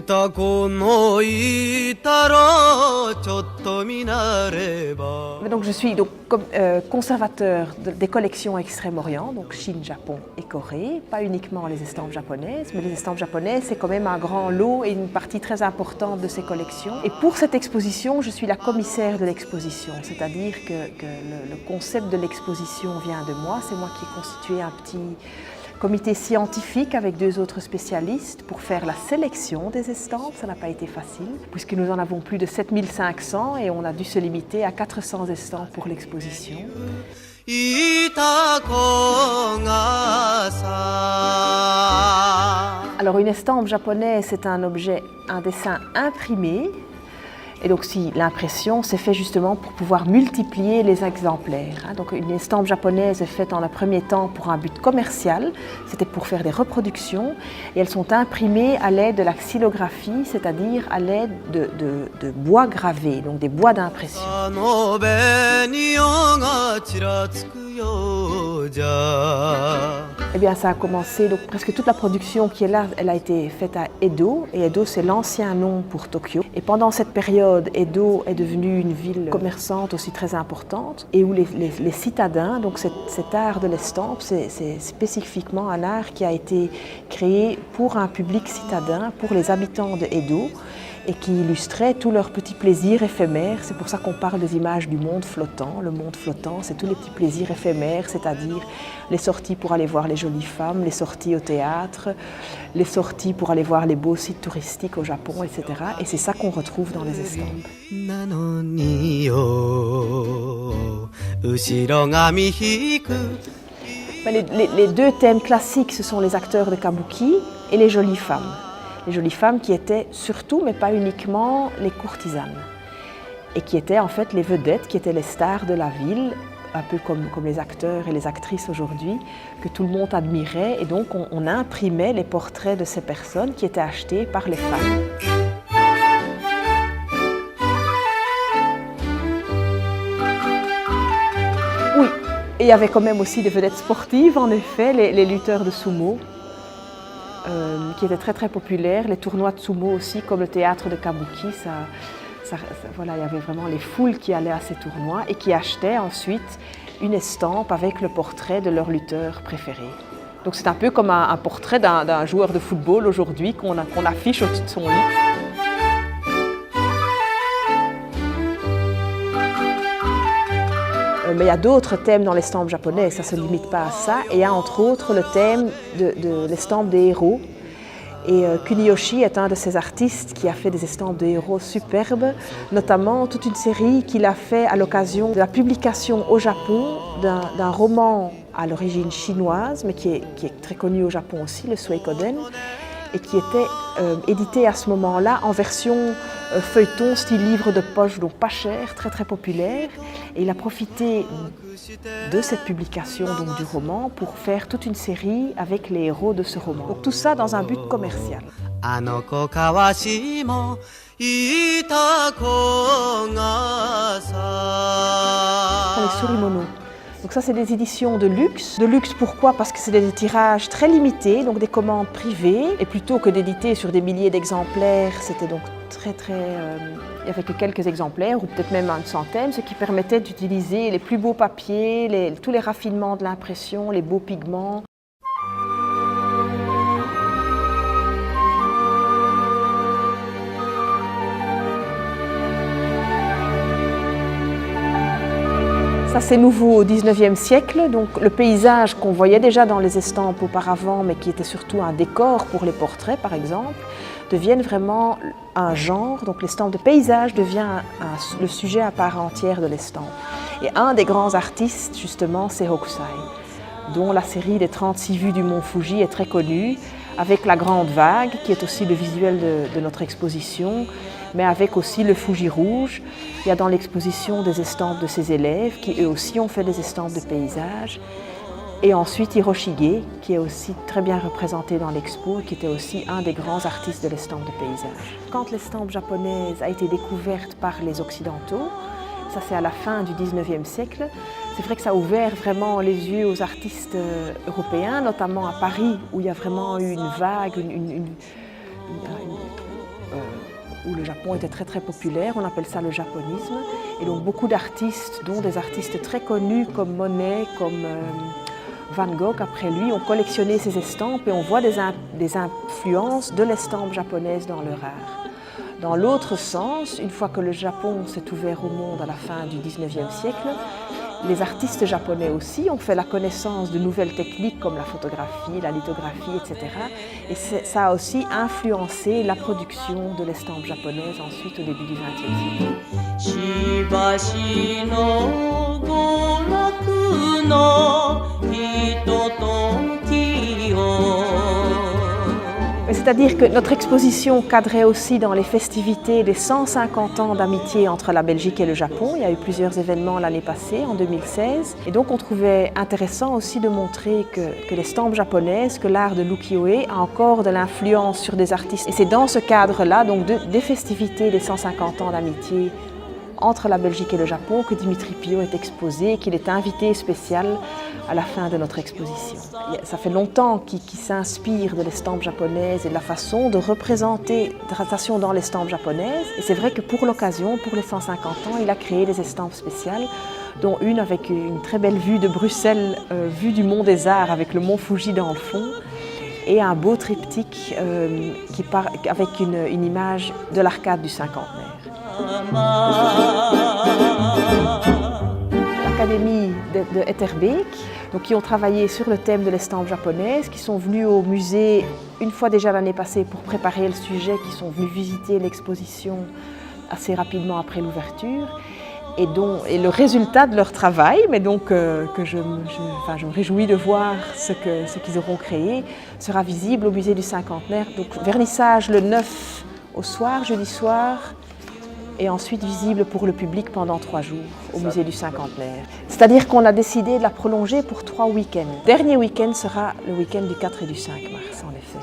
歌子のいたらちょっと見慣れば. Donc je suis conservateur des collections Extrême-Orient, donc Chine, Japon et Corée, pas uniquement les estampes japonaises, mais les estampes japonaises c'est quand même un grand lot et une partie très importante de ces collections. Et pour cette exposition, je suis la commissaire de l'exposition, c'est-à-dire que le concept de l'exposition vient de moi, c'est moi qui ai constitué un petit comité scientifique avec 2 autres spécialistes pour faire la sélection des estampes. Ça n'a pas été facile puisque nous en avons plus de 7500 et on a dû se limiter à 400 estampes pour l'exposition. Alors une estampe japonaise, c'est un objet, un dessin imprimé. Et donc si l'impression s'est faite justement pour pouvoir multiplier les exemplaires. Donc une estampe japonaise est faite en un premier temps pour un but commercial, c'était pour faire des reproductions et elles sont imprimées à l'aide de la xylographie, c'est-à-dire à l'aide de bois gravés, donc des bois d'impression. Eh bien, ça a commencé, donc presque toute la production qui est là, elle a été faite à Edo, et Edo c'est l'ancien nom pour Tokyo. Et pendant cette période, Edo est devenue une ville commerçante aussi très importante, et où les citadins, donc cet art de l'estampe, c'est spécifiquement un art qui a été créé pour un public citadin, pour les habitants de Edo, et qui illustrait tous leurs petits plaisirs éphémères. C'est pour ça qu'on parle des images du monde flottant. Le monde flottant, c'est tous les petits plaisirs éphémères, c'est-à-dire les sorties pour aller voir les jolies femmes, les sorties au théâtre, les sorties pour aller voir les beaux sites touristiques au Japon, etc. Et c'est ça qu'on retrouve dans les estampes. Les 2 thèmes classiques, ce sont les acteurs de kabuki et les jolies femmes. Les jolies femmes qui étaient surtout, mais pas uniquement, les courtisanes. Et qui étaient en fait les vedettes, qui étaient les stars de la ville, un peu comme les acteurs et les actrices aujourd'hui, que tout le monde admirait. Et donc on imprimait les portraits de ces personnes qui étaient achetés par les femmes. Oui, et il y avait quand même aussi des vedettes sportives, en effet, les lutteurs de sumo. Qui étaient très populaires, les tournois de sumo aussi, comme le théâtre de kabuki, voilà, il y avait vraiment les foules qui allaient à ces tournois et qui achetaient ensuite une estampe avec le portrait de leur lutteur préféré. Donc c'est un peu comme un portrait d'un joueur de football aujourd'hui qu'on affiche au-dessus de son lit. Mais il y a d'autres thèmes dans l'estampe japonaise, ça ne se limite pas à ça. Et il y a entre autres le thème de l'estampe des héros. Et Kuniyoshi est un de ces artistes qui a fait des estampes de héros superbes, notamment toute une série qu'il a fait à l'occasion de la publication au Japon d'un roman à l'origine chinoise, mais qui est très connu au Japon aussi, le Suikoden, et qui était édité à ce moment-là en version feuilleton, style livre de poche, donc pas cher, très populaire. Et il a profité de cette publication donc, du roman pour faire toute une série avec les héros de ce roman. Donc tout ça dans un but commercial. Pour les surimono. Donc ça, c'est des éditions de luxe. De luxe, pourquoi? Parce que c'est des tirages très limités, donc des commandes privées. Et plutôt que d'éditer sur des milliers d'exemplaires, c'était donc il n'y avait que quelques exemplaires, ou peut-être même une centaine, ce qui permettait d'utiliser les plus beaux papiers, tous les raffinements de l'impression, les beaux pigments. Ça c'est nouveau au XIXe siècle, donc le paysage qu'on voyait déjà dans les estampes auparavant, mais qui était surtout un décor pour les portraits par exemple, deviennent vraiment un genre, donc l'estampe de paysage devient le sujet à part entière de l'estampe. Et un des grands artistes justement c'est Hokusai, dont la série des 36 vues du mont Fuji est très connue, avec la grande vague qui est aussi le visuel de notre exposition, mais avec aussi le Fuji rouge. Il y a dans l'exposition des estampes de ses élèves qui eux aussi ont fait des estampes de paysages. Et ensuite Hiroshige, qui est aussi très bien représenté dans l'expo, qui était aussi un des grands artistes de l'estampe de paysage. Quand l'estampe japonaise a été découverte par les Occidentaux, ça c'est à la fin du XIXe siècle, c'est vrai que ça a ouvert vraiment les yeux aux artistes européens, notamment à Paris, où il y a vraiment eu une vague, où le Japon était très très populaire, on appelle ça le japonisme. Et donc beaucoup d'artistes, dont des artistes très connus comme Monet, comme Van Gogh après lui, ont collectionné ces estampes et on voit des influences de l'estampe japonaise dans leur art. Dans l'autre sens, une fois que le Japon s'est ouvert au monde à la fin du 19e siècle, les artistes japonais aussi ont fait la connaissance de nouvelles techniques comme la photographie, la lithographie, etc. Et ça a aussi influencé la production de l'estampe japonaise ensuite au début du XXe siècle. C'est-à-dire que notre exposition cadrait aussi dans les festivités des 150 ans d'amitié entre la Belgique et le Japon. Il y a eu plusieurs événements l'année passée, en 2016. Et donc on trouvait intéressant aussi de montrer que l'estampe japonaise, que l'art de l'ukiyo-e a encore de l'influence sur des artistes. Et c'est dans ce cadre-là, donc des festivités des 150 ans d'amitié entre la Belgique et le Japon, que Dimitri Piot est exposé, qu'il est invité spécial à la fin de notre exposition. Ça fait longtemps qu'il s'inspire de l'estampe japonaise et de la façon de représenter la tratation dans l'estampe japonaise. Et c'est vrai que pour l'occasion, pour les 150 ans, il a créé des estampes spéciales, dont une avec une très belle vue de Bruxelles, vue du Mont des Arts avec le mont Fuji dans le fond, et un beau triptyque avec une image de l'arcade du cinquantenaire. L'Académie de Etterbeek, donc qui ont travaillé sur le thème de l'estampe japonaise, qui sont venus au musée une fois déjà l'année passée pour préparer le sujet, qui sont venus visiter l'exposition assez rapidement après l'ouverture. Et le résultat de leur travail, mais donc je me réjouis de voir ce qu'ils auront créé, sera visible au musée du cinquantenaire. Donc vernissage le 9 au soir, jeudi soir, et ensuite visible pour le public pendant 3 jours au musée du cinquantenaire. C'est-à-dire qu'on a décidé de la prolonger pour 3 week-ends. Le dernier week-end sera le week-end du 4 et du 5 mars, en effet.